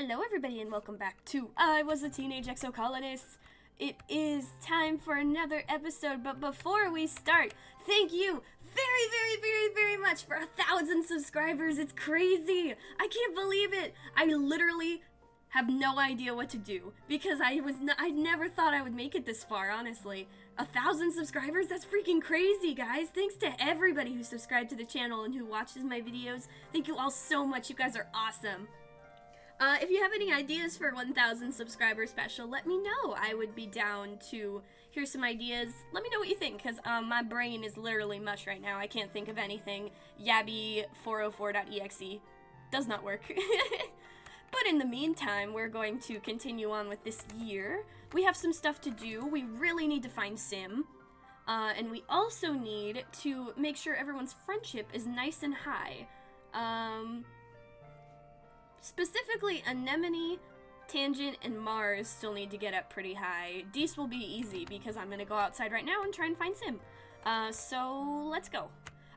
Hello everybody and welcome back to I Was a Teenage Exocolonist. It is time for another episode, but before we start, thank you very much for 1,000 subscribers. It's crazy. I can't believe it. I literally have no idea what to do because I never thought I would make it this far, honestly. 1,000 subscribers? That's freaking crazy, guys. Thanks to everybody who subscribed to the channel and who watches my videos. Thank you all so much. You guys are awesome. If you have any ideas for 1,000 subscriber special, let me know. I would be down to hear some ideas. Let me know what you think, because my brain is literally mush right now. I can't think of anything. Yabby404.exe does not work. But in the meantime, we're going to continue on with this year. We have some stuff to do. We really need to find Sim. And we also need to make sure everyone's friendship is nice and high. Specifically, Anemone, Tangent, and Mars still need to get up pretty high. Dees will be easy because I'm going to go outside right now and try and find Sim. So let's go.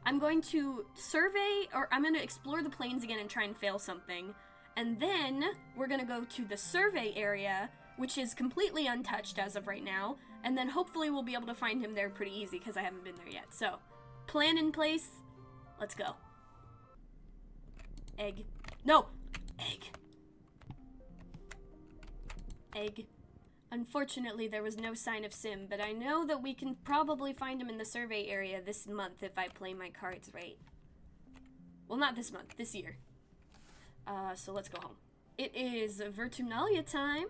I'm going to survey, or I'm going to explore the plains again and try and fail something. And then we're going to go to the survey area, which is completely untouched as of right now. And then hopefully we'll be able to find him there pretty easy because I haven't been there yet. So, plan in place. Let's go. Egg. No! Egg. Egg. Unfortunately, there was no sign of Sim, but I know that we can probably find him in the survey area this month if I play my cards right. Well, not this month, this year. So let's go home. It is Virtunalia time.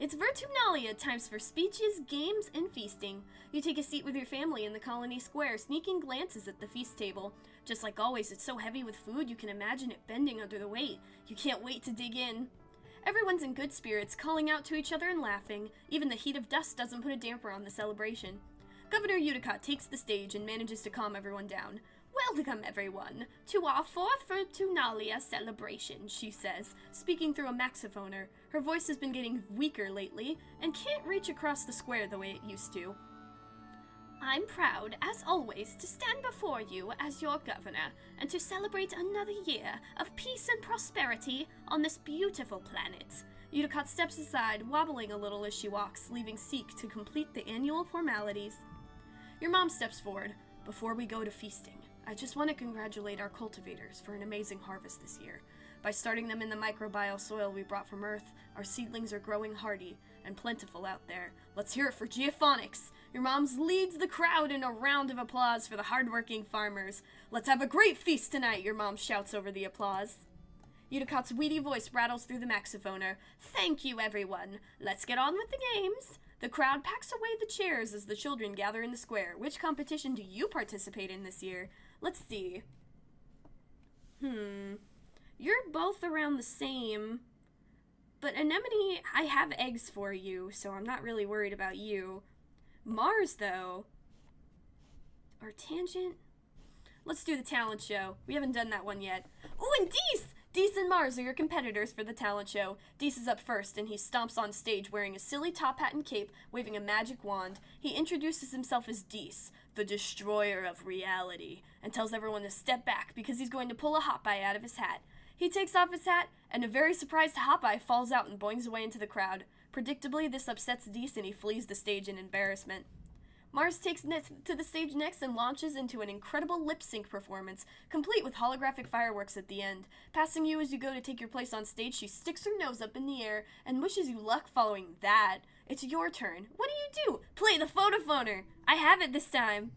It's Virtunalia, times for speeches, games, and feasting. You take a seat with your family in the colony square, sneaking glances at the feast table. Just like always, it's so heavy with food you can imagine it bending under the weight. You can't wait to dig in. Everyone's in good spirits, calling out to each other and laughing. Even the heat of dust doesn't put a damper on the celebration. Governor Utica takes the stage and manages to calm everyone down. Welcome, everyone, to our 4th Virtunalia celebration, she says, speaking through a maxophoner. Her voice has been getting weaker lately, and can't reach across the square the way it used to. I'm proud, as always, to stand before you as your governor, and to celebrate another year of peace and prosperity on this beautiful planet. Utica steps aside, wobbling a little as she walks, leaving Seek to complete the annual formalities. Your mom steps forward. Before we go to feasting, I just want to congratulate our cultivators for an amazing harvest this year. By starting them in the microbial soil we brought from Earth, our seedlings are growing hardy and plentiful out there. Let's hear it for Geophonics. Your moms leads the crowd in a round of applause for the hardworking farmers. Let's have a great feast tonight, your mom shouts over the applause. Uticott's weedy voice rattles through the maxophoner. Thank you, everyone. Let's get on with the games. The crowd packs away the chairs as the children gather in the square. Which competition do you participate in this year? Let's see. You're both around the same. But Anemone, I have eggs for you, so I'm not really worried about you. Mars, though. Or Tangent? Let's do the talent show. We haven't done that one yet. Oh, and Dees! Dees and Mars are your competitors for the talent show. Dees is up first, and he stomps on stage wearing a silly top hat and cape, waving a magic wand. He introduces himself as Dees, the destroyer of reality, and tells everyone to step back because he's going to pull a Hot-Eye out of his hat. He takes off his hat, and a very surprised Hot-Eye falls out and boings away into the crowd. Predictably, this upsets Dees, and he flees the stage in embarrassment. Mars takes to the stage next and launches into an incredible lip-sync performance, complete with holographic fireworks at the end. Passing you as you go to take your place on stage, she sticks her nose up in the air and wishes you luck following that. It's your turn. What do? Play the photophoner! I have it this time!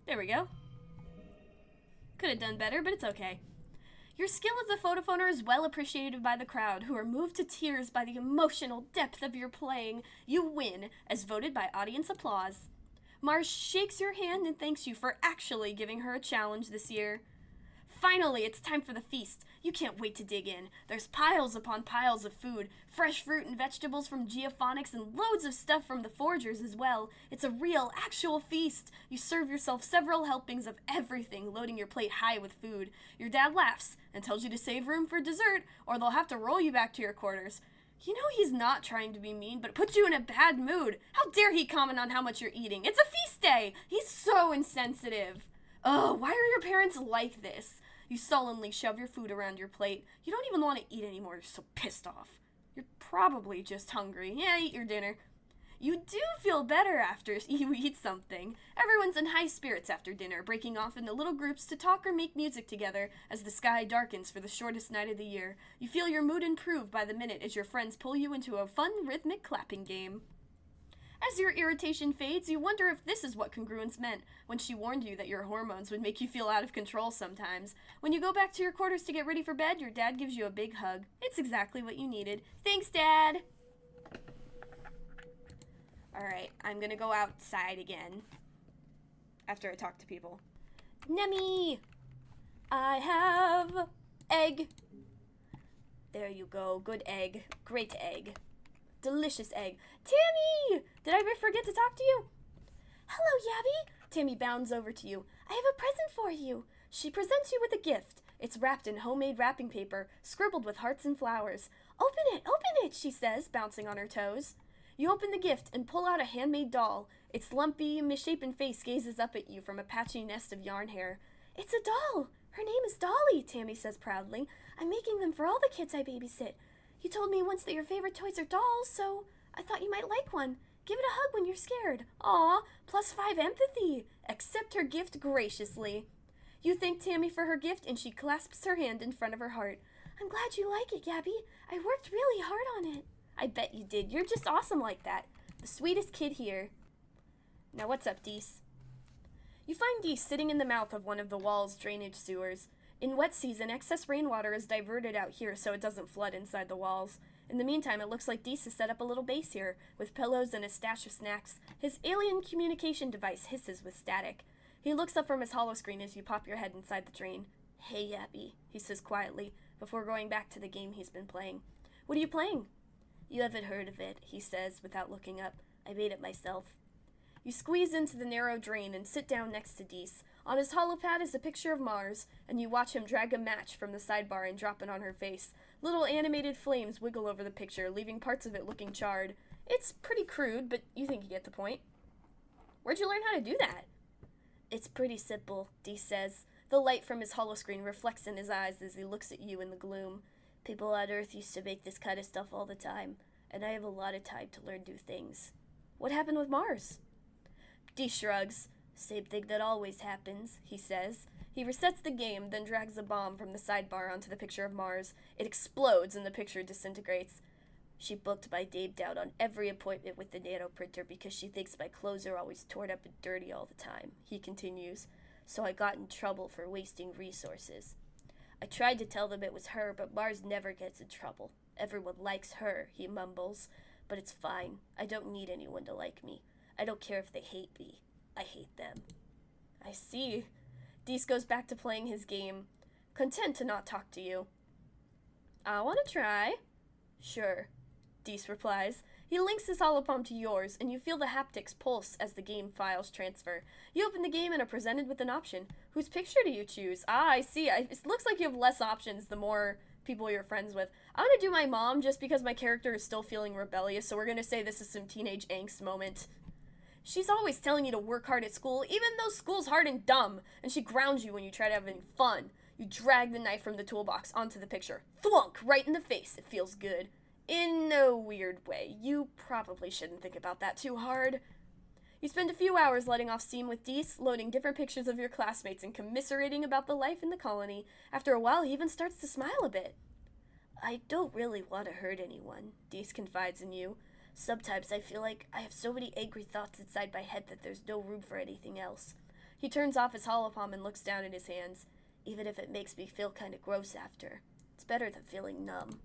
There we go. Could have done better, but it's okay. Your skill as a photophoner is well appreciated by the crowd, who are moved to tears by the emotional depth of your playing. You win, as voted by audience applause. Mars shakes your hand and thanks you for actually giving her a challenge this year. Finally, it's time for the feast. You can't wait to dig in. There's piles upon piles of food, fresh fruit and vegetables from Geophonics, and loads of stuff from the foragers as well. It's a real, actual feast. You serve yourself several helpings of everything, loading your plate high with food. Your dad laughs and tells you to save room for dessert, or they'll have to roll you back to your quarters. You know he's not trying to be mean, but it puts you in a bad mood. How dare he comment on how much you're eating? It's a feast day! He's so insensitive. Ugh, why are your parents like this? You sullenly shove your food around your plate. You don't even want to eat anymore. You're so pissed off. You're probably just hungry. Yeah, eat your dinner. You do feel better after you eat something. Everyone's in high spirits after dinner, breaking off into little groups to talk or make music together as the sky darkens for the shortest night of the year. You feel your mood improve by the minute as your friends pull you into a fun rhythmic clapping game. As your irritation fades, you wonder if this is what congruence meant when she warned you that your hormones would make you feel out of control sometimes. When you go back to your quarters to get ready for bed, your dad gives you a big hug. It's exactly what you needed. Thanks, Dad! Alright, I'm gonna go outside again after I talk to people. Nemi! I have egg. There you go. Good egg. Great egg. Delicious egg. Tammy! Did I ever forget to talk to you? Hello, Yabby! Tammy bounds over to you. I have a present for you. She presents you with a gift. It's wrapped in homemade wrapping paper, scribbled with hearts and flowers. Open it, she says, bouncing on her toes. You open the gift and pull out a handmade doll. Its lumpy, misshapen face gazes up at you from a patchy nest of yarn hair. It's a doll! Her name is Dolly, Tammy says proudly. I'm making them for all the kids I babysit. You told me once that your favorite toys are dolls, so I thought you might like one. Give it a hug when you're scared. Aw, +5 empathy. Accept her gift graciously. You thank Tammy for her gift, and she clasps her hand in front of her heart. I'm glad you like it, Gabby. I worked really hard on it. I bet you did. You're just awesome like that. The sweetest kid here. Now what's up, Dees? You find Dees sitting in the mouth of one of the wall's drainage sewers. In wet season, excess rainwater is diverted out here so it doesn't flood inside the walls. In the meantime, it looks like Dees has set up a little base here, with pillows and a stash of snacks. His alien communication device hisses with static. He looks up from his holoscreen as you pop your head inside the drain. Hey, Yappy, he says quietly, before going back to the game he's been playing. What are you playing? You haven't heard of it, he says, without looking up. I made it myself. You squeeze into the narrow drain and sit down next to Dees. On his holopad is a picture of Mars, and you watch him drag a match from the sidebar and drop it on her face. Little animated flames wiggle over the picture, leaving parts of it looking charred. It's pretty crude, but you think you get the point. Where'd you learn how to do that? It's pretty simple, Dees says. The light from his holoscreen reflects in his eyes as he looks at you in the gloom. People on Earth used to make this kind of stuff all the time, and I have a lot of time to learn new things. What happened with Mars? Dees shrugs. Same thing that always happens, he says. He resets the game, then drags a bomb from the sidebar onto the picture of Mars. It explodes and the picture disintegrates. She booked my name down on every appointment with the nanoprinter because she thinks my clothes are always torn up and dirty all the time, he continues. So I got in trouble for wasting resources. I tried to tell them it was her, but Mars never gets in trouble. Everyone likes her, he mumbles. But it's fine. I don't need anyone to like me. I don't care if they hate me. I hate them. I see. Dees goes back to playing his game, content to not talk to you. I want to try. Sure, Dees replies. He links his holopalm to yours, and you feel the haptics pulse as the game files transfer. You open the game and are presented with an option. Whose picture do you choose? Ah, I see. It looks like you have less options the more people you're friends with. I'm going to do my mom just because my character is still feeling rebellious, so we're going to say this is some teenage angst moment. She's always telling you to work hard at school, even though school's hard and dumb, and she grounds you when you try to have any fun. You drag the knife from the toolbox onto the picture. Thwunk! Right in the face. It feels good. In no weird way. You probably shouldn't think about that too hard. You spend a few hours letting off steam with Dees, loading different pictures of your classmates and commiserating about the life in the colony. After a while, he even starts to smile a bit. I don't really want to hurt anyone, Dees confides in you. Sometimes I feel like I have so many angry thoughts inside my head that there's no room for anything else. He turns off his holopalm and looks down at his hands. even if it makes me feel kind of gross after. It's better than feeling numb.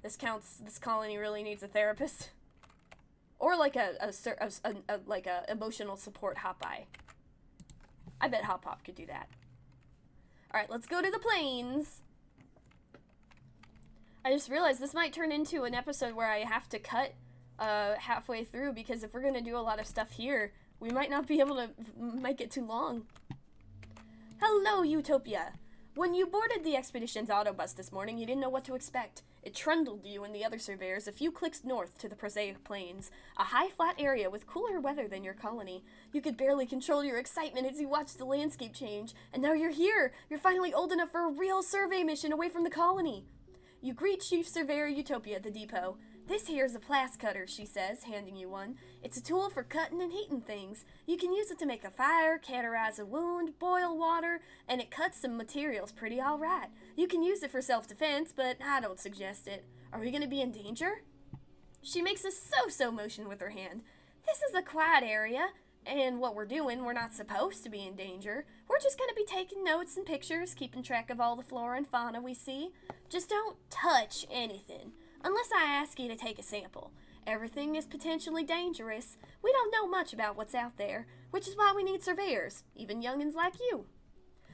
This colony really needs a therapist. Or like a emotional support Hop-Eye. I bet Hop-Hop could do that. Alright, let's go to the plains. I just realized this might turn into an episode where I have to cut halfway through, because if we're going to do a lot of stuff here, we might not be able to make it too long. Hello, Utopia. When you boarded the expedition's autobus this morning, you didn't know what to expect. It trundled you and the other surveyors a few clicks north to the Prosaic Plains, a high flat area with cooler weather than your colony. You could barely control your excitement as you watched the landscape change, and now you're here! You're finally old enough for a real survey mission away from the colony! You greet Chief Surveyor Utopia at the depot. This here's a plas cutter, she says, handing you one. It's a tool for cutting and heating things. You can use it to make a fire, cauterize a wound, boil water, and it cuts some materials pretty alright. You can use it for self-defense, but I don't suggest it. Are we gonna be in danger? She makes a so-so motion with her hand. This is a quiet area, and what we're doing, we're not supposed to be in danger. We're just gonna be taking notes and pictures, keeping track of all the flora and fauna we see. Just don't touch anything. Unless I ask you to take a sample. Everything is potentially dangerous. We don't know much about what's out there, which is why we need surveyors, even youngins like you.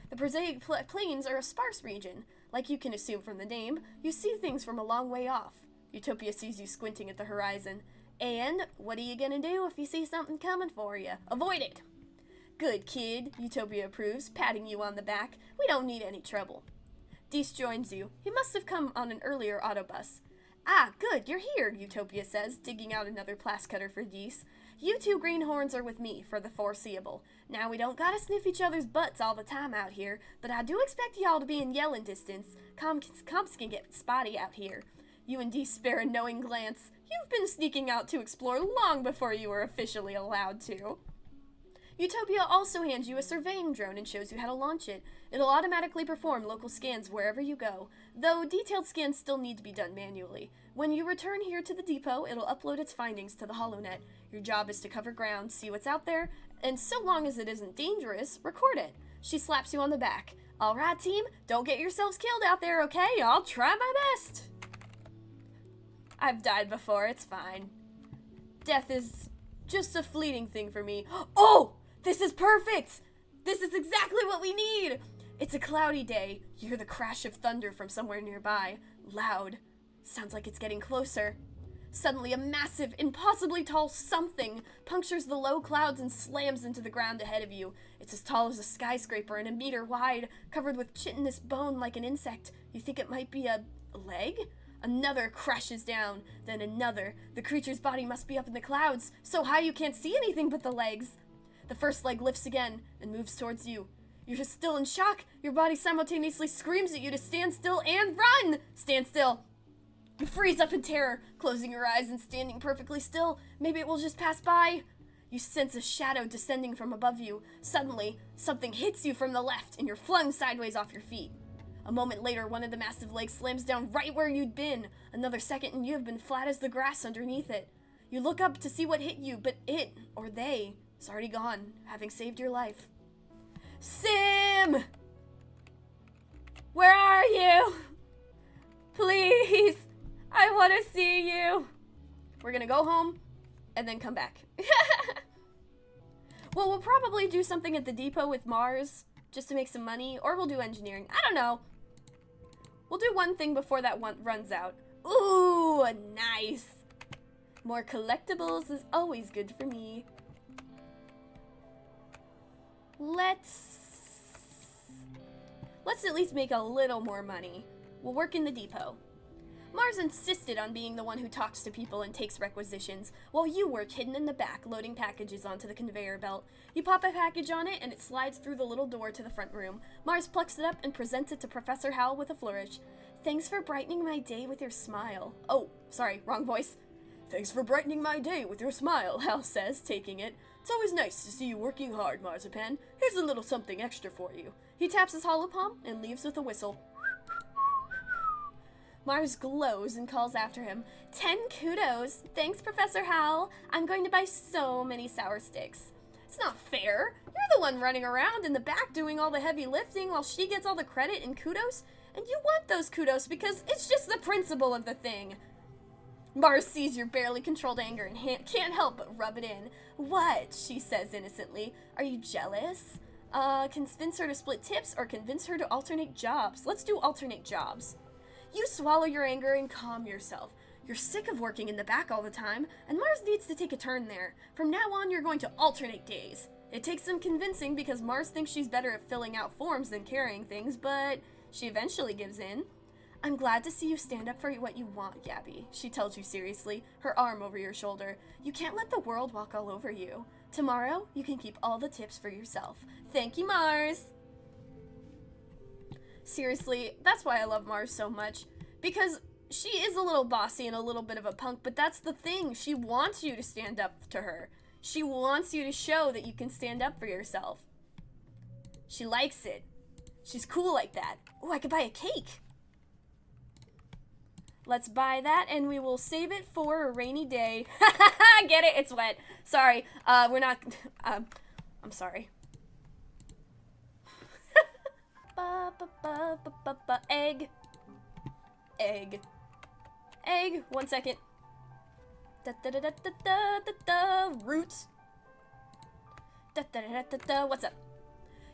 The Prosaic Plains are a sparse region. Like you can assume from the name, you see things from a long way off. Utopia sees you squinting at the horizon. And what are you gonna do if you see something coming for you? Avoid it! Good kid, Utopia approves, patting you on the back. We don't need any trouble. Dees joins you. He must have come on an earlier autobus. Ah, good, you're here, Utopia says, digging out another plas cutter for Dees. You two greenhorns are with me for the foreseeable. Now, we don't gotta sniff each other's butts all the time out here, but I do expect y'all to be in yelling distance. Comps can get spotty out here. You and Dees spare a knowing glance. You've been sneaking out to explore long before you were officially allowed to. Utopia also hands you a surveying drone and shows you how to launch it. It'll automatically perform local scans wherever you go, though detailed scans still need to be done manually. When you return here to the depot, it'll upload its findings to the HoloNet. Your job is to cover ground, see what's out there, and so long as it isn't dangerous, record it. She slaps you on the back. All right, team, don't get yourselves killed out there, okay? I'll try my best. I've died before, it's fine. Death is just a fleeting thing for me. Oh! This is perfect! This is exactly what we need! It's a cloudy day. You hear the crash of thunder from somewhere nearby. Loud. Sounds like it's getting closer. Suddenly, a massive, impossibly tall something punctures the low clouds and slams into the ground ahead of you. It's as tall as a skyscraper and a meter wide, covered with chitinous bone like an insect. You think it might be a leg? Another crashes down, then another. The creature's body must be up in the clouds, so high you can't see anything but the legs. The first leg lifts again and moves towards you. You're just still in shock. Your body simultaneously screams at you to stand still and run! Stand still. You freeze up in terror, closing your eyes and standing perfectly still. Maybe it will just pass by. You sense a shadow descending from above you. Suddenly, something hits you from the left and you're flung sideways off your feet. A moment later, one of the massive legs slams down right where you'd been. Another second and you have been flat as the grass underneath it. You look up to see what hit you, but it, or they, is already gone, having saved your life. Sim! Where are you? Please! I want to see you! We're gonna go home and then come back. Well, we'll probably do something at the depot with Mars just to make some money, or we'll do engineering. I don't know. We'll do one thing before that one runs out. Ooh, nice! More collectibles is always good for me. Let's at least make a little more money. We'll work in the depot. Mars insisted on being the one who talks to people and takes requisitions, while you work hidden in the back, loading packages onto the conveyor belt. You pop a package on it, and it slides through the little door to the front room. Mars plucks it up and presents it to Professor Howell with a flourish. Thanks for brightening my day with your smile. Oh, sorry, wrong voice. Thanks for brightening my day with your smile, Hal says, taking it. It's always nice to see you working hard, Marzipan. Here's a little something extra for you. He taps his hollow palm and leaves with a whistle. Mars glows and calls after him, 10 kudos. Thanks, Professor Howell. I'm going to buy so many sour sticks. It's not fair. You're the one running around in the back doing all the heavy lifting while she gets all the credit and kudos, and you want those kudos because it's just the principle of the thing. Mars sees your barely controlled anger and can't help but rub it in. What? She says innocently. Are you jealous? Convince her to split tips or convince her to alternate jobs? Let's do alternate jobs. You swallow your anger and calm yourself. You're sick of working in the back all the time, and Mars needs to take a turn there. From now on, you're going to alternate days. It takes some convincing because Mars thinks she's better at filling out forms than carrying things, but she eventually gives in. I'm glad to see you stand up for what you want, Gabby, she tells you seriously, her arm over your shoulder. You can't let the world walk all over you. Tomorrow, you can keep all the tips for yourself. Thank you, Mars. Seriously, that's why I love Mars so much. Because she is a little bossy and a little bit of a punk, but that's the thing. She wants you to stand up to her. She wants you to show that you can stand up for yourself. She likes it. She's cool like that. Oh, I could buy a cake. Let's buy that, and we will save it for a rainy day. Get it? It's wet. Sorry. We're not... I'm sorry. Egg. Egg. Egg. 1 second. Roots. What's up?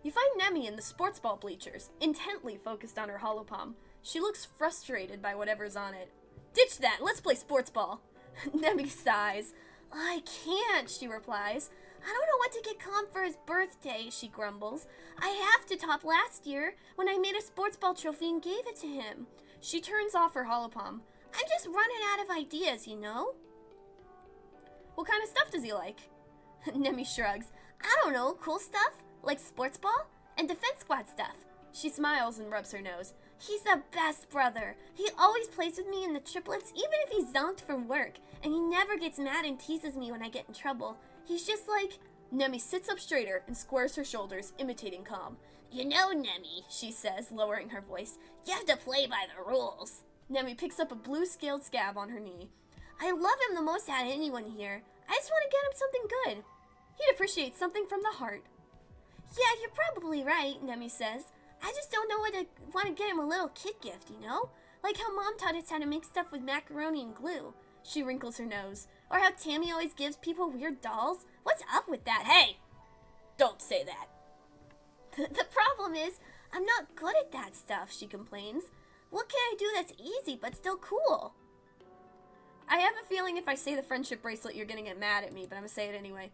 You find Nemi in the sports ball bleachers, intently focused on her holopalm. She looks frustrated by whatever's on it. Ditch that, let's play sports ball. Nemi sighs. I can't, she replies. I don't know what to get Calm for his birthday, she grumbles. I have to top last year when I made a sports ball trophy and gave it to him. She turns off her holopalm. I'm just running out of ideas, you know? What kind of stuff does he like? Nemi shrugs. I don't know, cool stuff? Like sports ball? And defense squad stuff. She smiles and rubs her nose. He's the best brother. He always plays with me in the triplets, even if he's zonked from work. And he never gets mad and teases me when I get in trouble. He's just like... Nemi sits up straighter and squares her shoulders, imitating Calm. You know, Nemi, she says, lowering her voice, you have to play by the rules. Nemi picks up a blue scaled scab on her knee. I love him the most out of anyone here. I just want to get him something good. He'd appreciate something from the heart. Yeah, you're probably right, Nemi says. I just don't know what to want to get him a little kid gift, you know? Like how Mom taught us how to make stuff with macaroni and glue. She wrinkles her nose. Or how Tammy always gives people weird dolls. What's up with that? Hey! Don't say that. The problem is, I'm not good at that stuff, she complains. What can I do that's easy but still cool? I have a feeling if I say the friendship bracelet, you're gonna get mad at me, but I'm gonna say it anyway.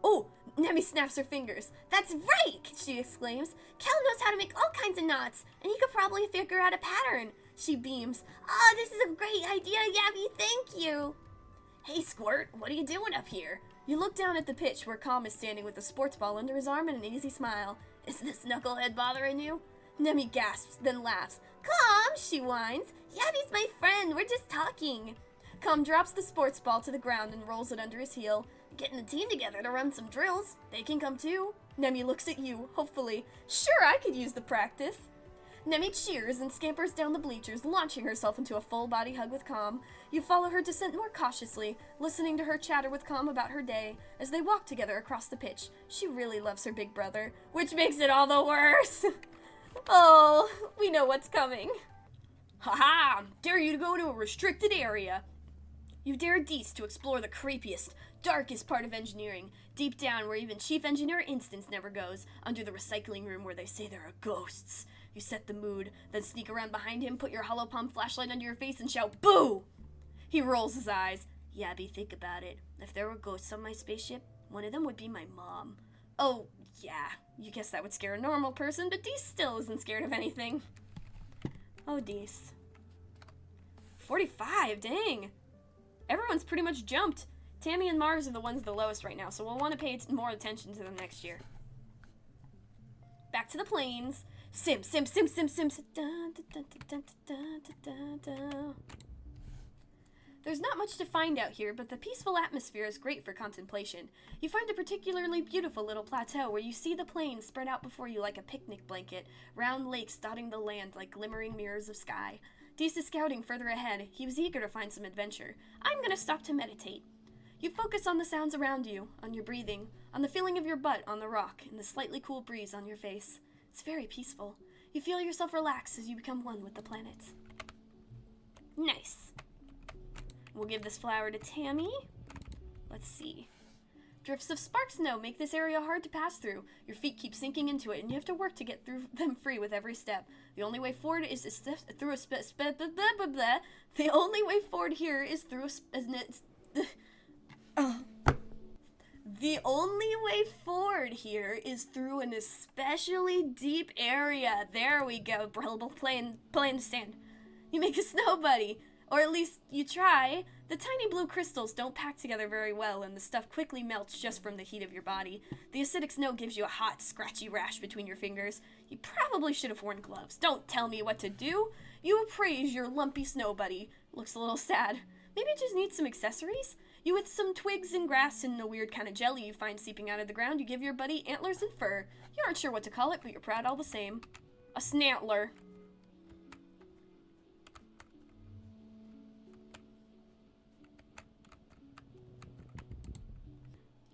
Oh, Nemi snaps her fingers. That's right, she exclaims. Cal knows how to make all kinds of knots, and he could probably figure out a pattern. She beams. Oh, this is a great idea, Gabby, thank you. Hey, Squirt, what are you doing up here? You look down at the pitch where Calm is standing with a sports ball under his arm and an easy smile. Is this knucklehead bothering you? Nemi gasps, then laughs. Calm, she whines. Gabby's my friend, we're just talking. Calm drops the sports ball to the ground and rolls it under his heel. Getting a team together to run some drills. They can come too. Nemi looks at you, hopefully. Sure, I could use the practice. Nemi cheers and scampers down the bleachers, launching herself into a full-body hug with Calm. You follow her descent more cautiously, listening to her chatter with Calm about her day as they walk together across the pitch. She really loves her big brother, which makes it all the worse. Oh, we know what's coming. Ha-ha! Dare you to go to a restricted area. You dare Deese to explore the creepiest, darkest part of engineering, deep down where even Chief Engineer Instance never goes, under the recycling room where they say there are ghosts. You set the mood, then sneak around behind him, put your holopalm flashlight under your face, and shout, Boo! He rolls his eyes. Yabby, think about it. If there were ghosts on my spaceship, one of them would be my mom. Oh, yeah, you guess that would scare a normal person, but Deese still isn't scared of anything. Oh, Deese. 45, dang! Everyone's pretty much jumped. Tammy and Mars are the ones the lowest right now, so we'll want to pay more attention to them next year. Back to the plains. Sims. There's not much to find out here, but the peaceful atmosphere is great for contemplation. You find a particularly beautiful little plateau where you see the plains spread out before you like a picnic blanket, round lakes dotting the land like glimmering mirrors of sky. Deese is scouting further ahead. He was eager to find some adventure. I'm gonna stop to meditate. You focus on the sounds around you, on your breathing, on the feeling of your butt on the rock, and the slightly cool breeze on your face. It's very peaceful. You feel yourself relax as you become one with the planet. Nice. We'll give this flower to Tammy. Let's see. Drifts of spark snow make this area hard to pass through. Your feet keep sinking into it, and you have to work to get through them free with every step. The only way forward is through a The only way forward here is through The only way forward here is through an especially deep area. There we go. Plain sand. You make a snow buddy. Or at least you try. The tiny blue crystals don't pack together very well, and the stuff quickly melts just from the heat of your body. The acidic snow gives you a hot, scratchy rash between your fingers. You probably should have worn gloves. Don't tell me what to do. You appraise your lumpy snow buddy. Looks a little sad. Maybe it just needs some accessories? You with some twigs and grass and a weird kind of jelly you find seeping out of the ground, you give your buddy antlers and fur. You aren't sure what to call it, but you're proud all the same. A snantler.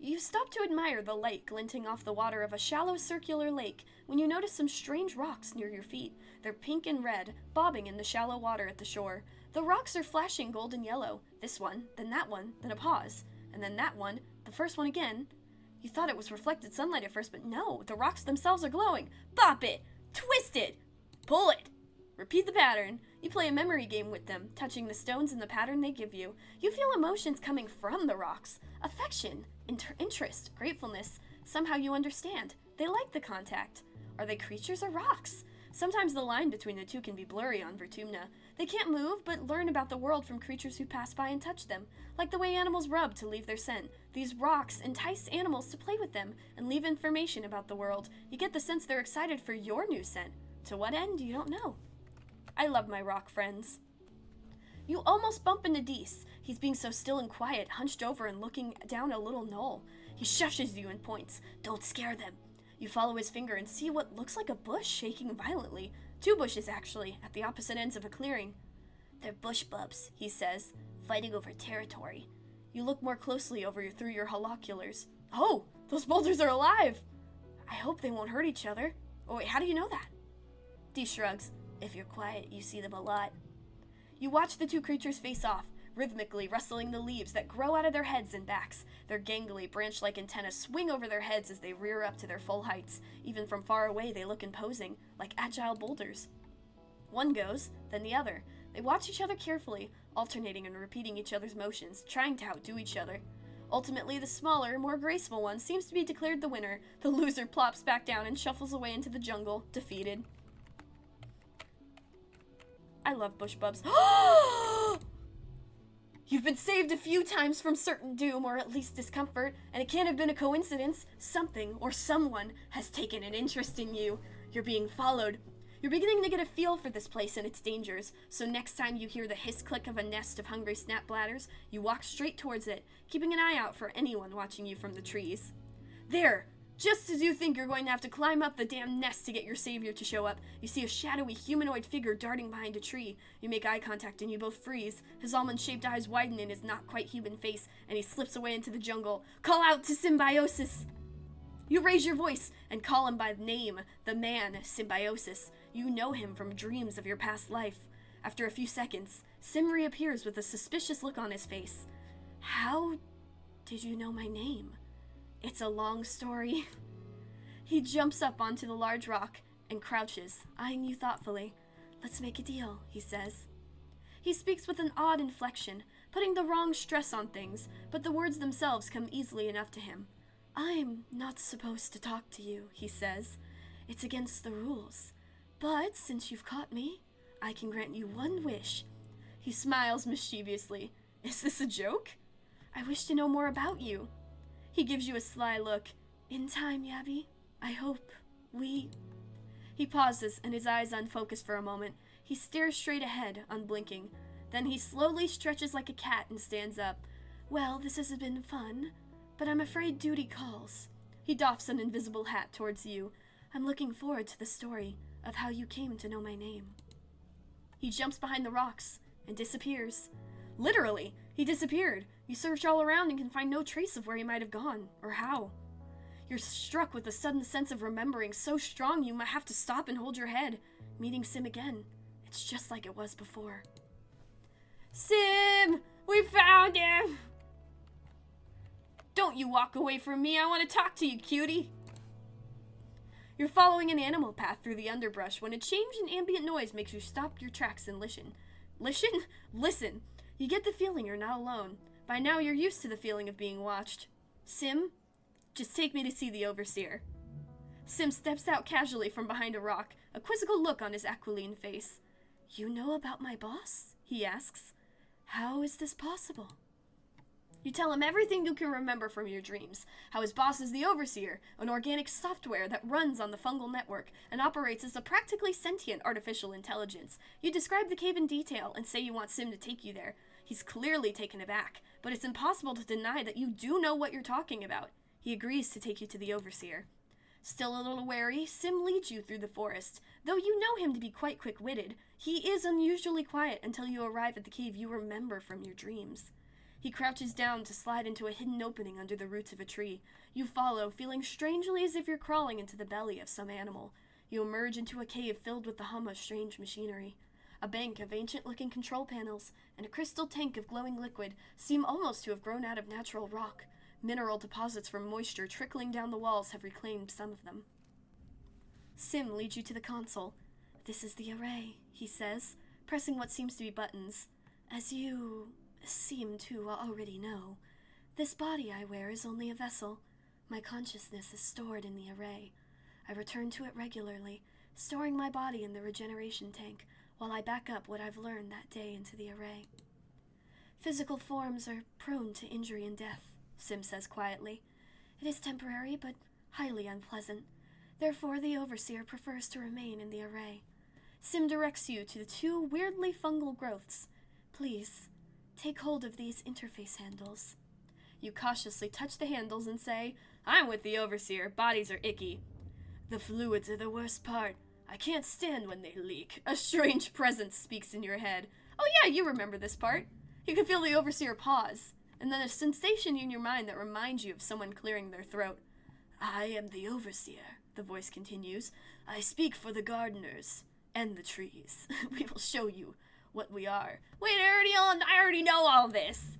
You stop to admire the light glinting off the water of a shallow circular lake when you notice some strange rocks near your feet. They're pink and red, bobbing in the shallow water at the shore. The rocks are flashing golden yellow. This one, then a pause, and then that one, the first one again. You thought it was reflected sunlight at first, but no, the rocks themselves are glowing. Bop it! Twist it! Pull it! Repeat the pattern. You play a memory game with them, touching the stones in the pattern they give you. You feel emotions coming from the rocks. Affection, interest, gratefulness. Somehow you understand. They like the contact. Are they creatures or rocks? Sometimes the line between the two can be blurry on Vertumna. They can't move, but learn about the world from creatures who pass by and touch them. Like the way animals rub to leave their scent. These rocks entice animals to play with them and leave information about the world. You get the sense they're excited for your new scent. To what end, you don't know. I love my rock friends. You almost bump into Deese. He's being so still and quiet, hunched over and looking down a little knoll. He shushes you and points. Don't scare them. You follow his finger and see what looks like a bush shaking violently. 2 bushes, actually, at the opposite ends of a clearing. They're bush bubs, he says, fighting over territory. You look more closely through your holoculars. Oh, those boulders are alive! I hope they won't hurt each other. Oh wait, how do you know that? Dee shrugs. If you're quiet, you see them a lot. You watch the 2 creatures face off, rhythmically rustling the leaves that grow out of their heads and backs. Their gangly, branch-like antennae swing over their heads as they rear up to their full heights. Even from far away, they look imposing, like agile boulders. One goes, then the other. They watch each other carefully, alternating and repeating each other's motions, trying to outdo each other. Ultimately, the smaller, more graceful one seems to be declared the winner. The loser plops back down and shuffles away into the jungle, defeated. I love bush bubs. You've been saved a few times from certain doom, or at least discomfort, and it can't have been a coincidence. Something or someone has taken an interest in you. You're being followed. You're beginning to get a feel for this place and its dangers, so next time you hear the hiss-click of a nest of hungry snap bladders, you walk straight towards it, keeping an eye out for anyone watching you from the trees. There! Just as you think you're going to have to climb up the damn nest to get your savior to show up, you see a shadowy humanoid figure darting behind a tree. You make eye contact and you both freeze. His almond-shaped eyes widen in his not-quite-human face, and he slips away into the jungle. Call out to Symbiosis! You raise your voice and call him by name, the man, Symbiosis. You know him from dreams of your past life. After a few seconds, Sim reappears with a suspicious look on his face. How did you know my name? It's a long story. He jumps up onto the large rock and crouches, eyeing you thoughtfully. Let's make a deal, he says. He speaks with an odd inflection, putting the wrong stress on things, but the words themselves come easily enough to him. I'm not supposed to talk to you, he says. It's against the rules. But since you've caught me, I can grant you one wish. He smiles mischievously. Is this a joke? I wish to know more about you. He gives you a sly look. In time, Yabby. I hope we... He pauses, and his eyes unfocus for a moment. He stares straight ahead, unblinking. Then he slowly stretches like a cat and stands up. Well, this has been fun, but I'm afraid duty calls. He doffs an invisible hat towards you. I'm looking forward to the story of how you came to know my name. He jumps behind the rocks and disappears. Literally, he disappeared. You search all around and can find no trace of where he might have gone, or how. You're struck with a sudden sense of remembering so strong you might have to stop and hold your head. Meeting Sim again. It's just like it was before. Sim! We found him! Don't you walk away from me, I want to talk to you, cutie! You're following an animal path through the underbrush when a change in ambient noise makes you stop your tracks and listen. Listen! You get the feeling you're not alone. By now you're used to the feeling of being watched. Sim, just take me to see the Overseer. Sim steps out casually from behind a rock, a quizzical look on his aquiline face. You know about my boss? He asks. How is this possible? You tell him everything you can remember from your dreams, how his boss is the Overseer, an organic software that runs on the fungal network and operates as a practically sentient artificial intelligence. You describe the cave in detail and say you want Sim to take you there. He's clearly taken aback, but it's impossible to deny that you do know what you're talking about. He agrees to take you to the Overseer. Still a little wary, Sim leads you through the forest. Though you know him to be quite quick-witted, he is unusually quiet until you arrive at the cave you remember from your dreams. He crouches down to slide into a hidden opening under the roots of a tree. You follow, feeling strangely as if you're crawling into the belly of some animal. You emerge into a cave filled with the hum of strange machinery. A bank of ancient-looking control panels and a crystal tank of glowing liquid seem almost to have grown out of natural rock. Mineral deposits from moisture trickling down the walls have reclaimed some of them. Sim leads you to the console. This is the array, he says, pressing what seems to be buttons. As you seem to already know, this body I wear is only a vessel. My consciousness is stored in the array. I return to it regularly, storing my body in the regeneration tank, while I back up what I've learned that day into the array. Physical forms are prone to injury and death, Sim says quietly. It is temporary, but highly unpleasant. Therefore, the Overseer prefers to remain in the array. Sim directs you to the two weirdly fungal growths. Please, take hold of these interface handles. You cautiously touch the handles and say, I'm with the Overseer. Bodies are icky. The fluids are the worst part. I can't stand when they leak. A strange presence speaks in your head. Oh yeah, you remember this part. You can feel the Overseer pause, and then a sensation in your mind that reminds you of someone clearing their throat. I am the Overseer, the voice continues. I speak for the gardeners and the trees. We will show you what we are. Wait, I already know all this.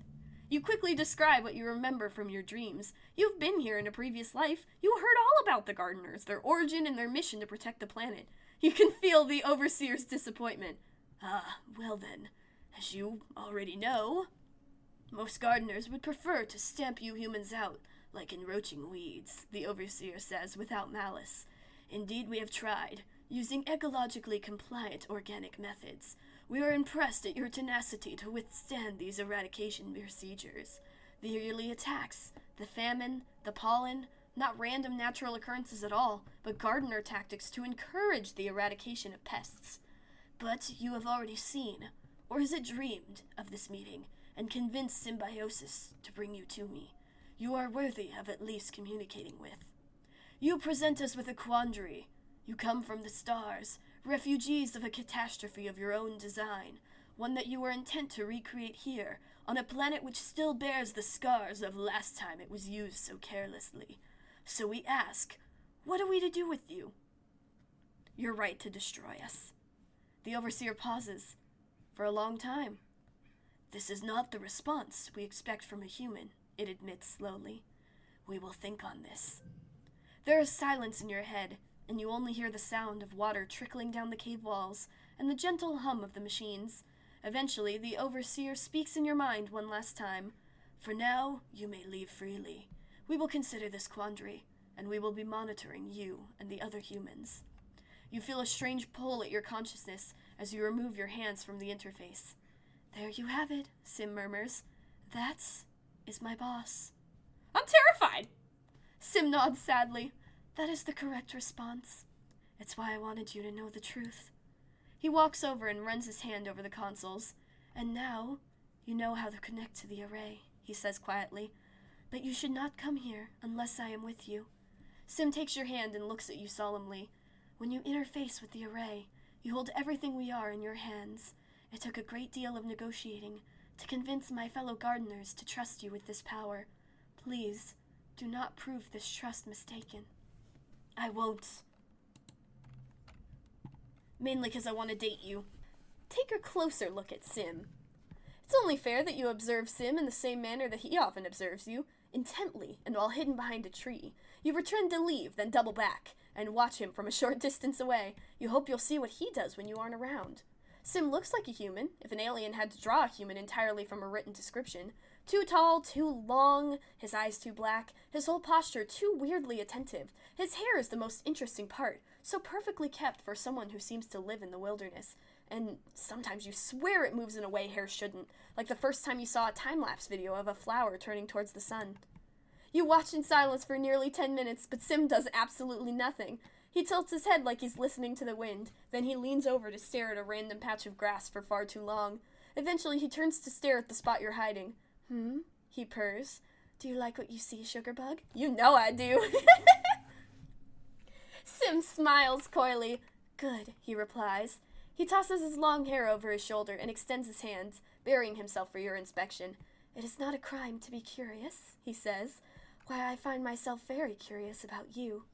You quickly describe what you remember from your dreams. You've been here in a previous life. You heard all about the gardeners, their origin, and their mission to protect the planet. You can feel the Overseer's disappointment. Well then, as you already know, most gardeners would prefer to stamp you humans out, like encroaching weeds, the Overseer says without malice. Indeed, we have tried, using ecologically compliant organic methods. We are impressed at your tenacity to withstand these eradication procedures. The yearly attacks, the famine, the pollen, not random natural occurrences at all, but gardener tactics to encourage the eradication of pests. But you have already seen, or is it dreamed, of this meeting, and convinced symbiosis to bring you to me. You are worthy of at least communicating with. You present us with a quandary. You come from the stars, refugees of a catastrophe of your own design, one that you were intent to recreate here, on a planet which still bears the scars of last time it was used so carelessly. So we ask, what are we to do with you? Your right to destroy us. The Overseer pauses. For a long time. This is not the response we expect from a human, it admits slowly. We will think on this. There is silence in your head, and you only hear the sound of water trickling down the cave walls and the gentle hum of the machines. Eventually, the Overseer speaks in your mind one last time. For now, you may leave freely. We will consider this quandary, and we will be monitoring you and the other humans. You feel a strange pull at your consciousness as you remove your hands from the interface. There you have it, Sim murmurs. That is my boss. I'm terrified! Sim nods sadly. That is the correct response. It's why I wanted you to know the truth. He walks over and runs his hand over the consoles. And now, you know how to connect to the array, he says quietly. But you should not come here unless I am with you. Sim takes your hand and looks at you solemnly. When you interface with the array, you hold everything we are in your hands. It took a great deal of negotiating to convince my fellow gardeners to trust you with this power. Please, do not prove this trust mistaken. I won't. Mainly because I want to date you. Take a closer look at Sim. It's only fair that you observe Sim in the same manner that he often observes you, intently, and while hidden behind a tree. You pretend to leave, then double back, and watch him from a short distance away. You hope you'll see what he does when you aren't around. Sim looks like a human, if an alien had to draw a human entirely from a written description. Too tall, too long, his eyes too black, his whole posture too weirdly attentive. His hair is the most interesting part, so perfectly kept for someone who seems to live in the wilderness. And sometimes you swear it moves in a way hair shouldn't, like the first time you saw a time-lapse video of a flower turning towards the sun. You watch in silence for nearly 10 minutes, but Sim does absolutely nothing. He tilts his head like he's listening to the wind, then he leans over to stare at a random patch of grass for far too long. Eventually he turns to stare at the spot you're hiding. He purrs. Do you like what you see, Sugarbug? You know I do. Sim smiles coyly. Good, he replies. He tosses his long hair over his shoulder and extends his hands, burying himself for your inspection. It is not a crime to be curious, he says. Why, I find myself very curious about you.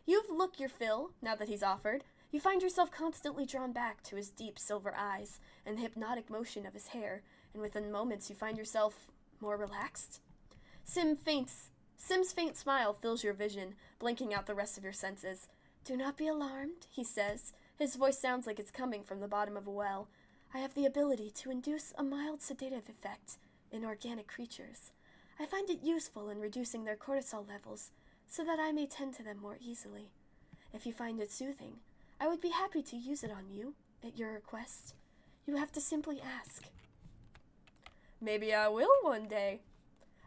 You've looked your fill, now that he's offered. You find yourself constantly drawn back to his deep silver eyes and the hypnotic motion of his hair, and within moments you find yourself more relaxed. Sim's faint smile fills your vision, blanking out the rest of your senses. Do not be alarmed, he says. His voice sounds like it's coming from the bottom of a well. I have the ability to induce a mild sedative effect in organic creatures. I find it useful in reducing their cortisol levels, so that I may tend to them more easily. If you find it soothing, I would be happy to use it on you, at your request. You have to simply ask. Maybe I will one day.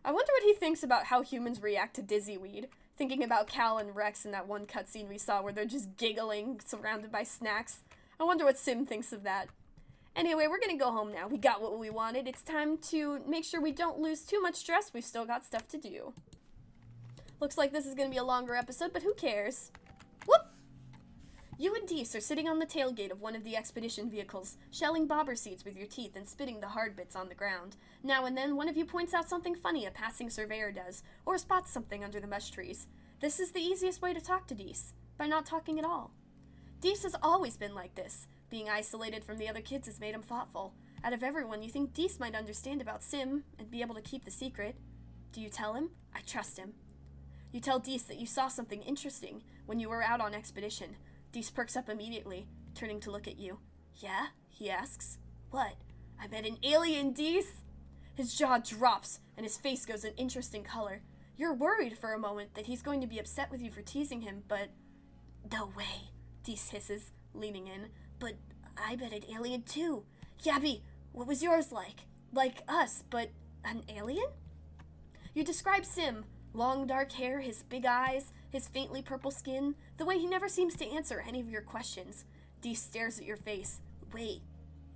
I wonder what he thinks about how humans react to dizzyweed, thinking about Cal and Rex in that one cutscene we saw where they're just giggling, surrounded by snacks. I wonder what Sim thinks of that. Anyway, we're gonna go home now. We got what we wanted. It's time to make sure we don't lose too much stress. We've still got stuff to do. Looks like this is gonna be a longer episode, but who cares? Whoop! You and Deese are sitting on the tailgate of one of the expedition vehicles, shelling bobber seeds with your teeth and spitting the hard bits on the ground. Now and then, one of you points out something funny a passing surveyor does, or spots something under the mesh trees. This is the easiest way to talk to Deese, by not talking at all. Deese has always been like this. Being isolated from the other kids has made him thoughtful. Out of everyone, you think Deese might understand about Sim and be able to keep the secret. Do you tell him? I trust him. You tell Deese that you saw something interesting when you were out on expedition. Deese perks up immediately, turning to look at you. Yeah? He asks. What? I met an alien, Deese? His jaw drops, and his face goes an interesting color. You're worried for a moment that he's going to be upset with you for teasing him, but... No way, Deese hisses, leaning in. But I met an alien too. Yabby, what was yours like? Like us, but an alien? You describe Sim. Long dark hair, his big eyes, his faintly purple skin, the way he never seems to answer any of your questions. Deese stares at your face. Wait,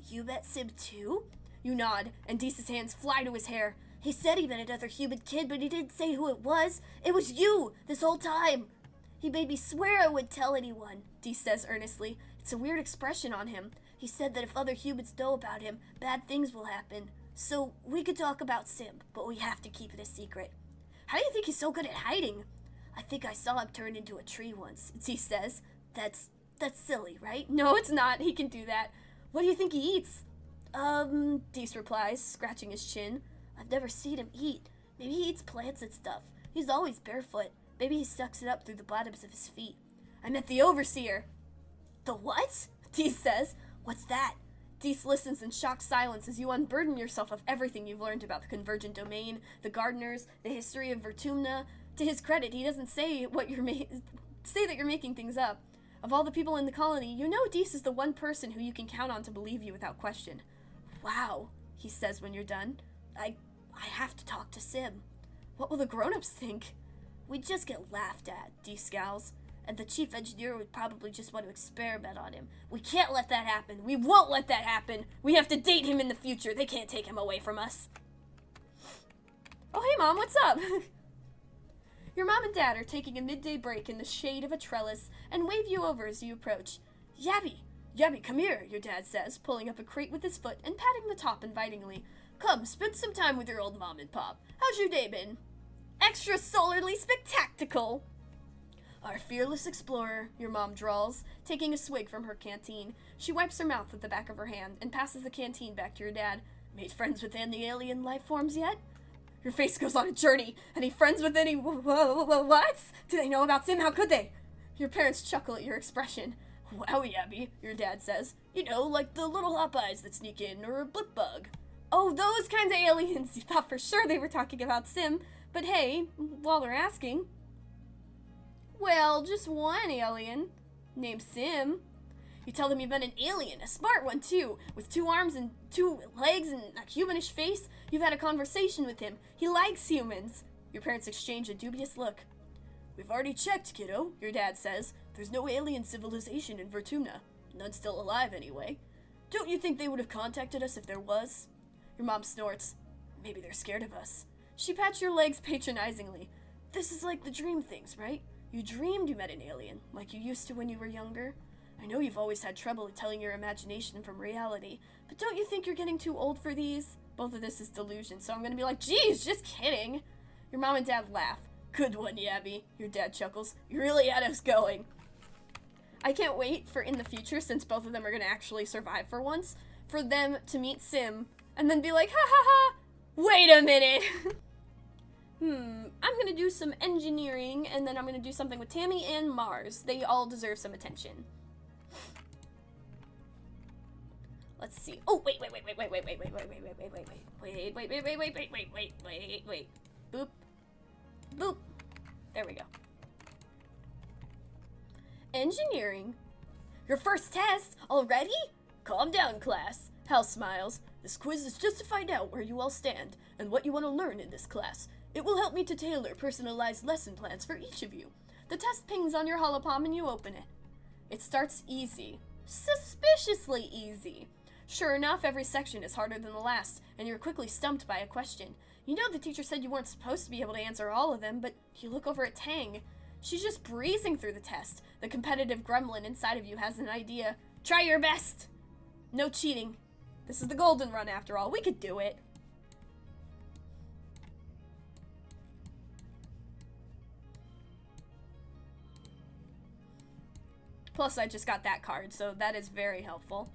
you met Sim too? You nod, and Deese's hands fly to his hair. He said he met another human kid, but he didn't say who it was. It was you, this whole time. He made me swear I wouldn't tell anyone, Deese says earnestly. It's a weird expression on him. He said that if other humans know about him, bad things will happen. So we could talk about Sim, but we have to keep it a secret. How do you think he's so good at hiding? I think I saw him turn into a tree once, Deese says. That's silly, right? No, it's not. He can do that. What do you think he eats? Deese replies, scratching his chin. I've never seen him eat. Maybe he eats plants and stuff. He's always barefoot. Maybe he sucks it up through the bottoms of his feet. I met the Overseer. The what? Deese says. What's that? Deese listens in shocked silence as you unburden yourself of everything you've learned about the Convergent Domain, the Gardeners, the history of Vertumna. To his credit, he doesn't say that you're making things up. Of all the people in the colony, you know Deese is the one person who you can count on to believe you without question. Wow, he says when you're done. I have to talk to Sim. What will the grown-ups think? We'd just get laughed at, Deese scowls. And the chief engineer would probably just want to experiment on him. We can't let that happen. We won't let that happen. We have to date him in the future. They can't take him away from us. Oh, hey, Mom, what's up? Your mom and dad are taking a midday break in the shade of a trellis and wave you over as you approach. Yabby, Yabby, come here, your dad says, pulling up a crate with his foot and patting the top invitingly. Come, spend some time with your old mom and pop. How's your day been? Extra-solarly spectacular. Our fearless explorer, your mom drawls, taking a swig from her canteen. She wipes her mouth with the back of her hand and passes the canteen back to your dad. Made friends with any alien life forms yet? Your face goes on a journey. Any friends with any what? Do they know about Sim? How could they? Your parents chuckle at your expression. Wow, Yabby, your dad says. You know, like the little hop eyes that sneak in, or a blip bug. Oh, those kinds of aliens. You thought for sure they were talking about Sim. But hey, while they're asking... Well, just one alien, named Sim. You tell them you've been an alien, a smart one too, with 2 arms and 2 legs and a humanish face. You've had a conversation with him. He likes humans. Your parents exchange a dubious look. We've already checked, kiddo, your dad says. There's no alien civilization in Vertumna. None still alive, anyway. Don't you think they would have contacted us if there was? Your mom snorts. Maybe they're scared of us. She pats your legs patronizingly. This is like the dream things, right? You dreamed you met an alien, like you used to when you were younger. I know you've always had trouble telling your imagination from reality, but don't you think you're getting too old for these? Both of this is delusion, so I'm gonna be like, geez, just kidding. Your mom and dad laugh. Good one, Yabby. Your dad chuckles. You really had us going. I can't wait for in the future, since both of them are gonna actually survive for once, for them to meet Sim, and then be like, ha ha ha, wait a minute. I'm gonna do some engineering, and then I'm gonna do something with Tammy and Mars. They all deserve some attention. Let's see. Oh, wait. Boop. Boop. There we go. Engineering. Your first test? Already? Calm down, class. Hal smiles. This quiz is just to find out where you all stand, and what you want to learn in this class. It will help me to tailor personalized lesson plans for each of you. The test pings on your holopalm and you open it. It starts easy. Suspiciously easy. Sure enough, every section is harder than the last, and you're quickly stumped by a question. You know the teacher said you weren't supposed to be able to answer all of them, but you look over at Tang. She's just breezing through the test. The competitive gremlin inside of you has an idea. Try your best! No cheating. This is the golden run after all. We could do it. Plus, I just got that card, so that is very helpful.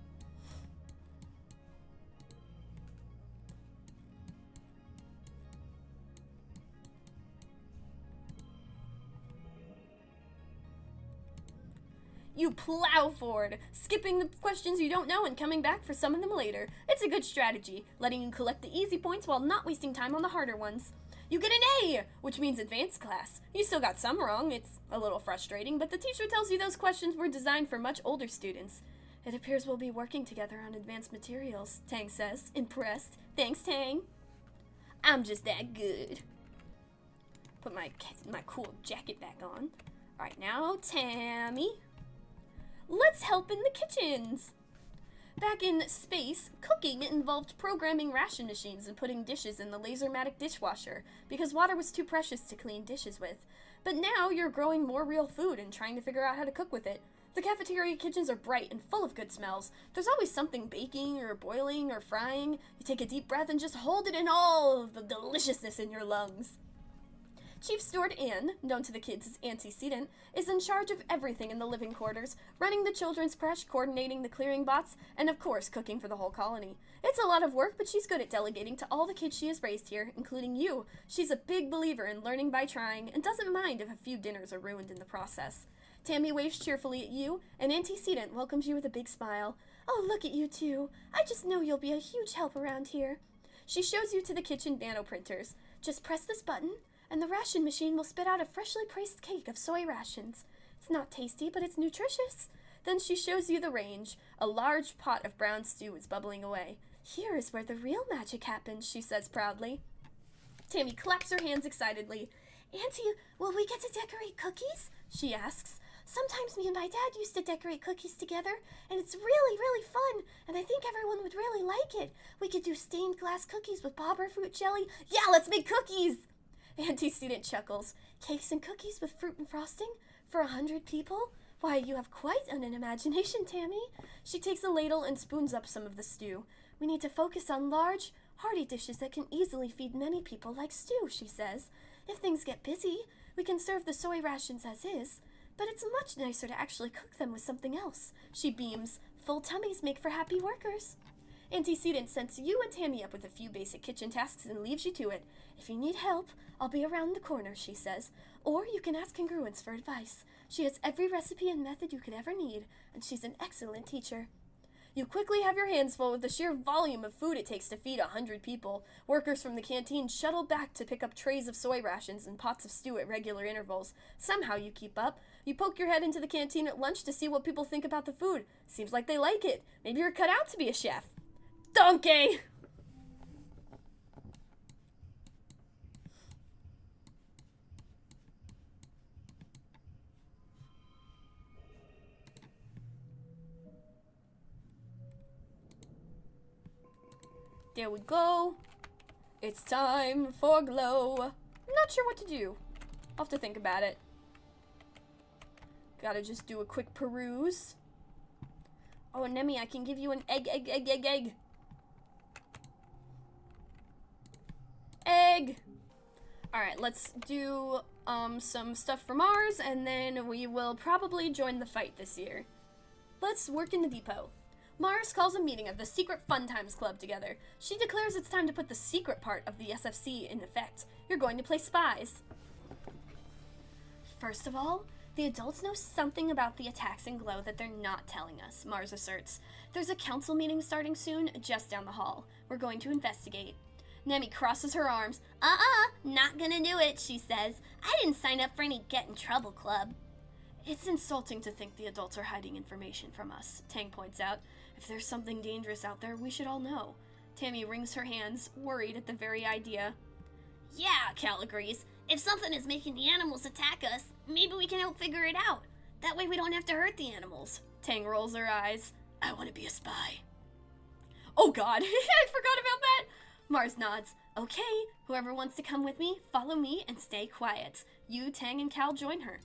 You plow forward, skipping the questions you don't know and coming back for some of them later. It's a good strategy, letting you collect the easy points while not wasting time on the harder ones. You get an A, which means advanced class. You still got some wrong. It's a little frustrating, but the teacher tells you those questions were designed for much older students. It appears we'll be working together on advanced materials, Tang says, impressed. Thanks, Tang. I'm just that good. Put my cool jacket back on. All right, now, Tammy. Let's help in the kitchens. Back in space, cooking involved programming ration machines and putting dishes in the laser-matic dishwasher because water was too precious to clean dishes with. But now you're growing more real food and trying to figure out how to cook with it. The cafeteria kitchens are bright and full of good smells. There's always something baking or boiling or frying. You take a deep breath and just hold it in all of the deliciousness in your lungs. Chief Steward Ann, known to the kids as Antecedent, is in charge of everything in the living quarters, running the children's creche, coordinating the clearing bots, and of course cooking for the whole colony. It's a lot of work, but she's good at delegating to all the kids she has raised here, including you. She's a big believer in learning by trying, and doesn't mind if a few dinners are ruined in the process. Tammy waves cheerfully at you, and Antecedent welcomes you with a big smile. Oh, look at you two. I just know you'll be a huge help around here. She shows you to the kitchen nanoprinters. Just press this button, and the ration machine will spit out a freshly pressed cake of soy rations. It's not tasty, but it's nutritious. Then she shows you the range. A large pot of brown stew is bubbling away. Here is where the real magic happens, she says proudly. Tammy claps her hands excitedly. Auntie, will we get to decorate cookies? She asks. Sometimes me and my dad used to decorate cookies together, and it's really, really fun, and I think everyone would really like it. We could do stained glass cookies with bobber fruit jelly. Yeah, let's make cookies! Antecedent chuckles. Cakes and cookies with fruit and frosting? For 100 people? Why, you have quite an imagination, Tammy. She takes a ladle and spoons up some of the stew. We need to focus on large, hearty dishes that can easily feed many people like stew, she says. If things get busy, we can serve the soy rations as is, but it's much nicer to actually cook them with something else. She beams. Full tummies make for happy workers. Antecedent sets you and Tammy up with a few basic kitchen tasks and leaves you to it. If you need help, I'll be around the corner, she says. Or you can ask Congruence for advice. She has every recipe and method you could ever need, and she's an excellent teacher. You quickly have your hands full with the sheer volume of food it takes to feed 100 people. Workers from the canteen shuttle back to pick up trays of soy rations and pots of stew at regular intervals. Somehow you keep up. You poke your head into the canteen at lunch to see what people think about the food. Seems like they like it. Maybe you're cut out to be a chef. Donkey! There we go. It's time for glow. I'm not sure what to do. I'll have to think about it. Gotta just do a quick peruse. Oh, Nemi, I can give you an egg. Egg! Alright, let's do some stuff for Mars, and then we will probably join the fight this year. Let's work in the depot. Mars calls a meeting of the Secret Fun Times Club together. She declares it's time to put the secret part of the SFC in effect. You're going to play spies. First of all, the adults know something about the attacks in Glow that they're not telling us, Mars asserts. There's a council meeting starting soon, just down the hall. We're going to investigate. Nemi crosses her arms. Not gonna do it, she says. I didn't sign up for any Get in Trouble club. It's insulting to think the adults are hiding information from us, Tang points out. If there's something dangerous out there, we should all know. Tammy wrings her hands, worried at the very idea. Yeah, Cal agrees. If something is making the animals attack us, maybe we can help figure it out. That way we don't have to hurt the animals. Tang rolls her eyes. I want to be a spy. Oh god, I forgot about that. Mars nods. Okay, whoever wants to come with me, follow me and stay quiet. You, Tang, and Cal join her.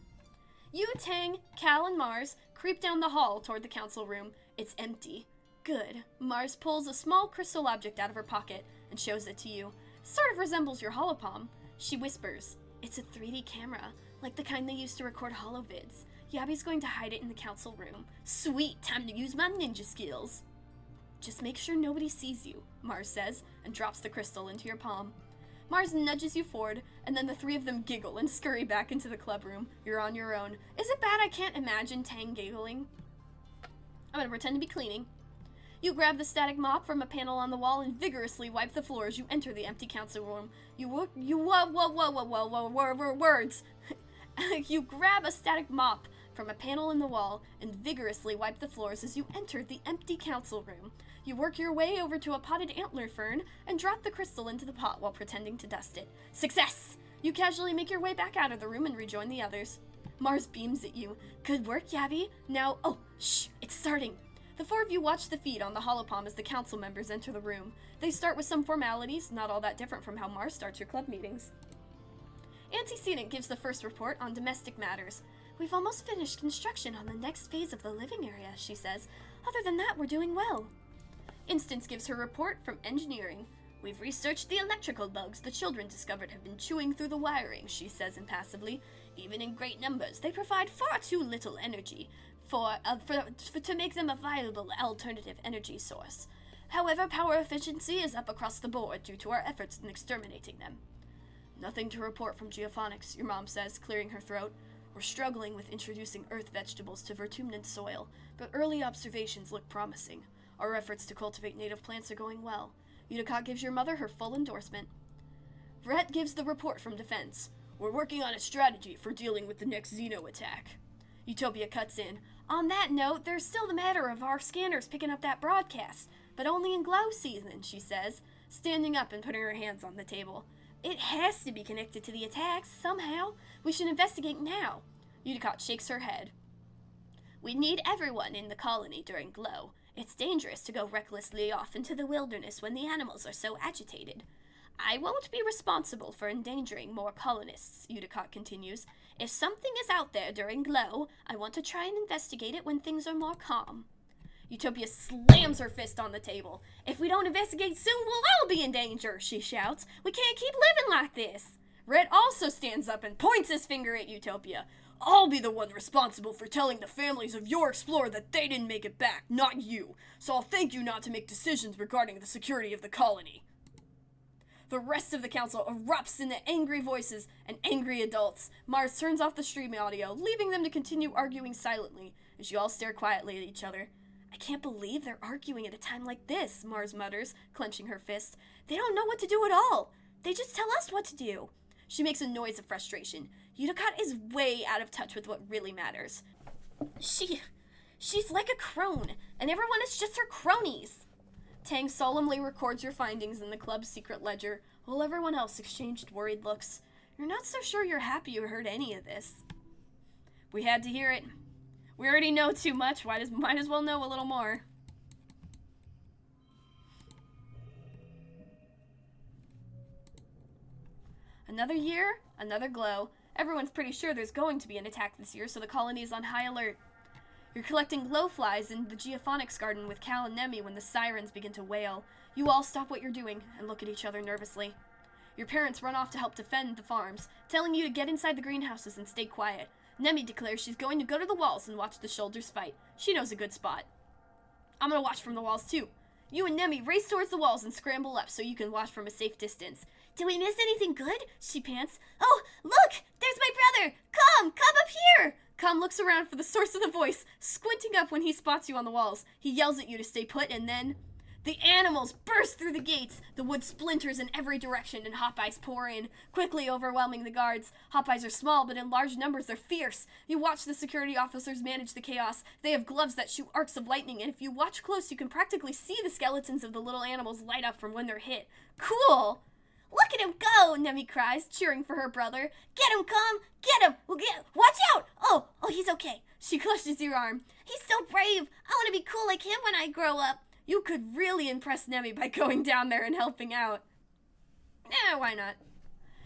You, Tang, Cal, and Mars creep down the hall toward the council room. It's empty. Good. Mars pulls a small crystal object out of her pocket and shows it to you. Sort of resembles your holopalm. She whispers, it's a 3D camera, like the kind they used to record holovids. Yabi's going to hide it in the council room. Sweet, time to use my ninja skills. Just make sure nobody sees you, Mars says, and drops the crystal into your palm. Mars nudges you forward, and then the three of them giggle and scurry back into the club room. You're on your own. Is it bad I can't imagine Tang giggling? I'm gonna pretend to be cleaning. You grab the static mop from a panel on the wall and vigorously wipe the floor as you enter the empty council room. Words. You grab a static mop from a panel in the wall and vigorously wipe the floors as you enter the empty council room. You work your way over to a potted antler fern and drop the crystal into the pot while pretending to dust it. Success! You casually make your way back out of the room and rejoin the others. Mars beams at you. Good work, Yabi. Now, shh, it's starting. The four of you watch the feed on the holopalm as the council members enter the room. They start with some formalities, not all that different from how Mars starts your club meetings. Antecedent gives the first report on domestic matters. We've almost finished construction on the next phase of the living area, she says. Other than that, we're doing well. Instance gives her report from engineering. We've researched the electrical bugs the children discovered have been chewing through the wiring, she says impassively. Even in great numbers, they provide far too little energy to make them a viable alternative energy source. However, power efficiency is up across the board due to our efforts in exterminating them. Nothing to report from geophonics, your mom says, clearing her throat. We're struggling with introducing earth vegetables to vertumnant soil, but early observations look promising. Our efforts to cultivate native plants are going well. Unicott gives your mother her full endorsement. Rhett gives the report from defense. We're working on a strategy for dealing with the next Xeno attack. Utopia cuts in. On that note, there's still the matter of our scanners picking up that broadcast, but only in glow season, she says, standing up and putting her hands on the table. It has to be connected to the attacks, somehow. We should investigate now. Unicott shakes her head. We need everyone in the colony during glow. It's dangerous to go recklessly off into the wilderness when the animals are so agitated. I won't be responsible for endangering more colonists, Udicott continues. If something is out there during glow, I want to try and investigate it when things are more calm. Utopia slams her fist on the table. If we don't investigate soon, we'll all be in danger, she shouts. We can't keep living like this. Red also stands up and points his finger at Utopia. I'll be the one responsible for telling the families of your explorer that they didn't make it back, not you. So I'll thank you not to make decisions regarding the security of the colony. The rest of the council erupts into angry voices and angry adults. Mars turns off the stream audio, leaving them to continue arguing silently, as you all stare quietly at each other. I can't believe they're arguing at a time like this, Mars mutters, clenching her fist. They don't know what to do at all. They just tell us what to do. She makes a noise of frustration. Udicott is way out of touch with what really matters. She's like a crone, and everyone is just her cronies. Tang solemnly records your findings in the club's secret ledger, while everyone else exchanged worried looks. You're not so sure you're happy you heard any of this. We had to hear it. We already know too much, might as well know a little more. Another year, another glow. Everyone's pretty sure there's going to be an attack this year, so the colony is on high alert. You're collecting glowflies in the geophonics garden with Cal and Nemi when the sirens begin to wail. You all stop what you're doing and look at each other nervously. Your parents run off to help defend the farms, telling you to get inside the greenhouses and stay quiet. Nemi declares she's going to go to the walls and watch the shoulders fight. She knows a good spot. I'm gonna watch from the walls too. You and Nemi race towards the walls and scramble up so you can watch from a safe distance. Did we miss anything good? She pants. Oh, look! There's my brother! Come up here! Com looks around for the source of the voice, squinting up when he spots you on the walls. He yells at you to stay put, and then the animals burst through the gates. The wood splinters in every direction, and Hop-Eyes pour in, quickly overwhelming the guards. Hop-Eyes are small, but in large numbers they're fierce. You watch the security officers manage the chaos. They have gloves that shoot arcs of lightning, and if you watch close, you can practically see the skeletons of the little animals light up from when they're hit. Cool! Look at him go, Nemi cries, cheering for her brother. Get him, Com! Get him! Watch out! Oh, he's okay. She clutches your arm. He's so brave. I want to be cool like him when I grow up. You could really impress Nemi by going down there and helping out. Why not?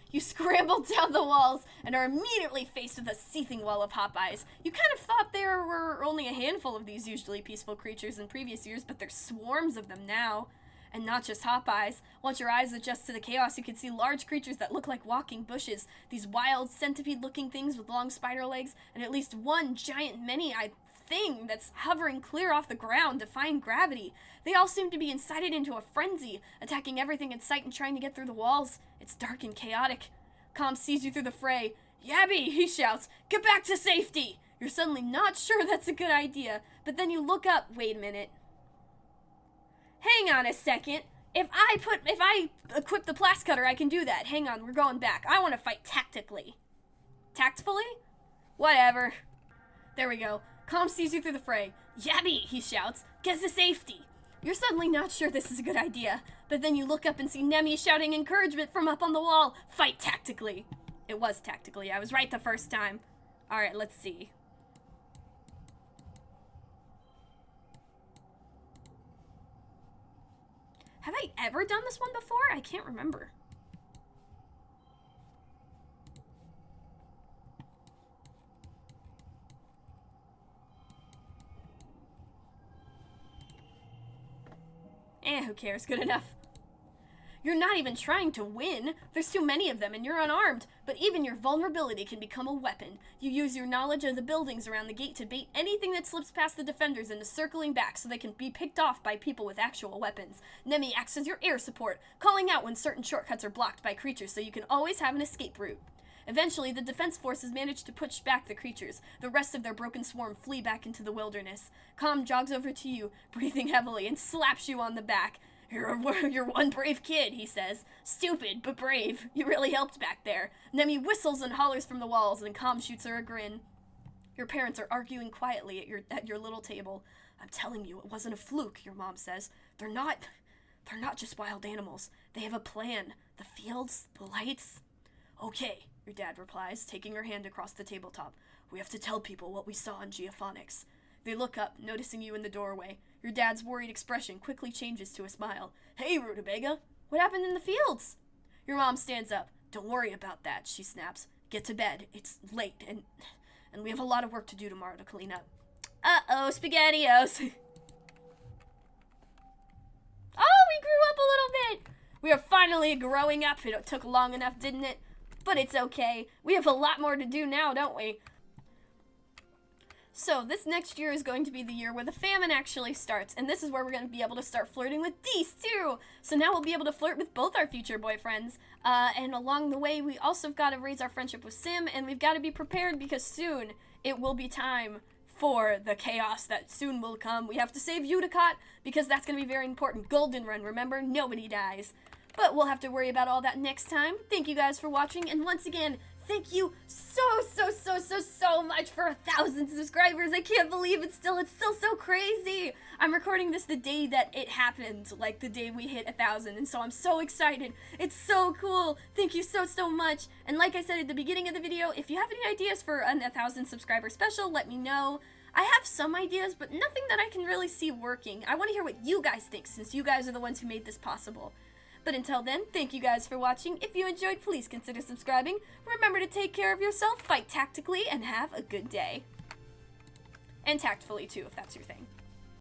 You scramble down the walls and are immediately faced with a seething wall of Hop-Eyes. You kind of thought there were only a handful of these usually peaceful creatures in previous years, but there's swarms of them now. And not just Hop-Eyes. Once your eyes adjust to the chaos, you can see large creatures that look like walking bushes. These wild, centipede-looking things with long spider legs, and at least one giant many-eyed thing that's hovering clear off the ground, defying gravity. They all seem to be incited into a frenzy, attacking everything in sight and trying to get through the walls. It's dark and chaotic. Com sees you through the fray. Yabby, he shouts, get back to safety! You're suddenly not sure that's a good idea, but then you look up. Wait a minute. Hang on a second. If I equip the blast cutter, I can do that. Hang on, we're going back. I want to fight tactically. Tactfully? Whatever. There we go. Com sees you through the fray. Yabby, he shouts, get to safety. You're suddenly not sure this is a good idea, but then you look up and see Nemi shouting encouragement from up on the wall. Fight tactically. It was tactically. I was right the first time. Alright, let's see. Have I ever done this one before? I can't remember. Who cares? Good enough. You're not even trying to win. There's too many of them and you're unarmed. But even your vulnerability can become a weapon. You use your knowledge of the buildings around the gate to bait anything that slips past the defenders into circling back so they can be picked off by people with actual weapons. Nemi acts as your air support, calling out when certain shortcuts are blocked by creatures so you can always have an escape route. Eventually, the defense forces manage to push back the creatures. The rest of their broken swarm flee back into the wilderness. Com jogs over to you, breathing heavily, and slaps you on the back. You're one brave kid, he says. Stupid, but brave. You really helped back there. Nemi whistles and hollers from the walls, and Com shoots her a grin. Your parents are arguing quietly at your little table. I'm telling you, it wasn't a fluke, your mom says. They're not just wild animals. They have a plan. The fields, the lights. Okay, your dad replies, taking her hand across the tabletop. We have to tell people what we saw in geophonics. They look up, noticing you in the doorway. Your dad's worried expression quickly changes to a smile. Hey, Rutabaga, what happened in the fields? Your mom stands up. Don't worry about that, she snaps. Get to bed. It's late, and we have a lot of work to do tomorrow to clean up. Uh-oh, SpaghettiOs. Oh, we grew up a little bit. We are finally growing up. It took long enough, didn't it? But it's okay. We have a lot more to do now, don't we? So, this next year is going to be the year where the famine actually starts, and this is where we're going to be able to start flirting with Dees, too! So now we'll be able to flirt with both our future boyfriends, and along the way, we also have got to raise our friendship with Sim, and we've got to be prepared because soon it will be time for the chaos that soon will come. We have to save Uticott, because that's going to be very important. Golden Run, remember? Nobody dies. But we'll have to worry about all that next time. Thank you guys for watching, and once again, thank you so much for 1,000 subscribers. I can't believe it's still so crazy. I'm recording this the day that it happened, like the day we hit 1,000, and so I'm so excited. It's so cool. Thank you so much. And like I said at the beginning of the video, if you have any ideas for a 1,000 subscriber special, let me know. I have some ideas, but nothing that I can really see working. I want to hear what you guys think, since you guys are the ones who made this possible. But until then, thank you guys for watching. If you enjoyed, please consider subscribing. Remember to take care of yourself, fight tactically, and have a good day. And tactfully, too, if that's your thing.